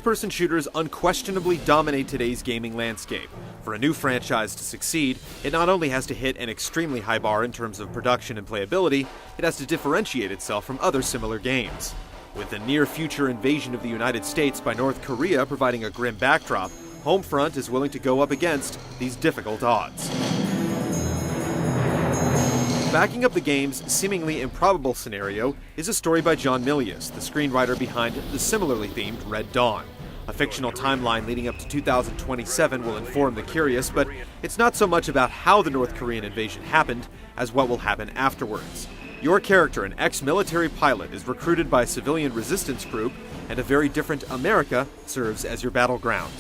First-person shooters unquestionably dominate today's gaming landscape. For a new franchise to succeed, it not only has to hit an extremely high bar in terms of production and playability, it has to differentiate itself from other similar games. With the near-future invasion of the United States by North Korea providing a grim backdrop, HomeFront is willing to go up against these difficult odds. Backing up the game's seemingly improbable scenario is a story by John Milius, the screenwriter behind the similarly themed Red Dawn. A fictional timeline leading up to 2027 will inform the curious, but it's not so much about how the North Korean invasion happened as what will happen afterwards. Your character, an ex-military pilot, is recruited by a civilian resistance group, and a very different America serves as your battleground.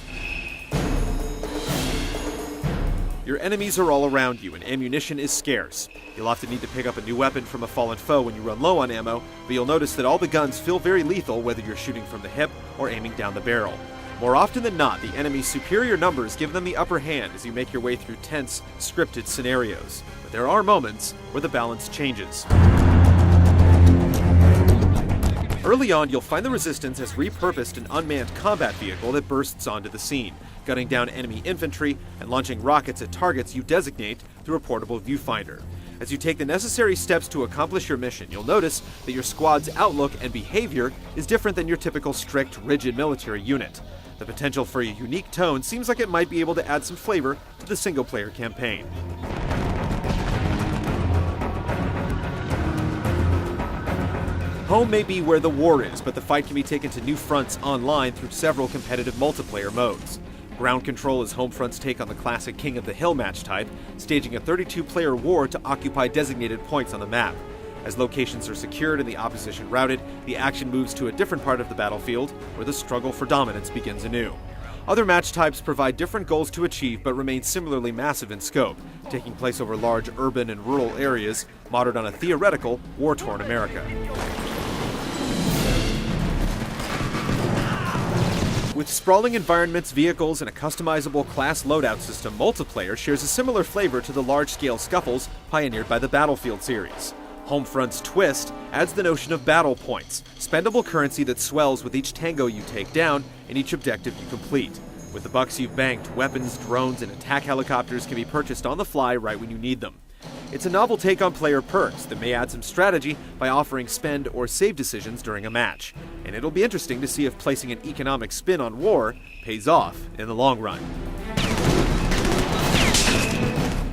Your enemies are all around you, and ammunition is scarce. You'll often need to pick up a new weapon from a fallen foe when you run low on ammo, but you'll notice that all the guns feel very lethal whether you're shooting from the hip or aiming down the barrel. More often than not, the enemy's superior numbers give them the upper hand as you make your way through tense, scripted scenarios. But there are moments where the balance changes. Early on, you'll find the Resistance has repurposed an unmanned combat vehicle that bursts onto the scene, gunning down enemy infantry and launching rockets at targets you designate through a portable viewfinder. As you take the necessary steps to accomplish your mission, you'll notice that your squad's outlook and behavior is different than your typical strict, rigid military unit. The potential for a unique tone seems like it might be able to add some flavor to the single-player campaign. Home may be where the war is, but the fight can be taken to new fronts online through several competitive multiplayer modes. Ground Control is HomeFront's take on the classic King of the Hill match type, staging a 32-player war to occupy designated points on the map. As locations are secured and the opposition routed, the action moves to a different part of the battlefield, where the struggle for dominance begins anew. Other match types provide different goals to achieve but remain similarly massive in scope, taking place over large urban and rural areas, modeled on a theoretical, war-torn America. With sprawling environments, vehicles, and a customizable class loadout system, multiplayer shares a similar flavor to the large-scale scuffles pioneered by the Battlefield series. HomeFront's twist adds the notion of battle points, spendable currency that swells with each tango you take down and each objective you complete. With the bucks you've banked, weapons, drones, and attack helicopters can be purchased on the fly right when you need them. It's a novel take on player perks that may add some strategy by offering spend or save decisions during a match. And it'll be interesting to see if placing an economic spin on war pays off in the long run.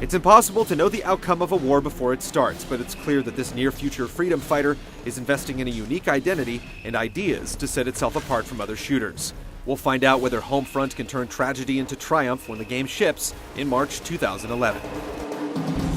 It's impossible to know the outcome of a war before it starts, but it's clear that this near-future freedom fighter is investing in a unique identity and ideas to set itself apart from other shooters. We'll find out whether HomeFront can turn tragedy into triumph when the game ships in March 2011.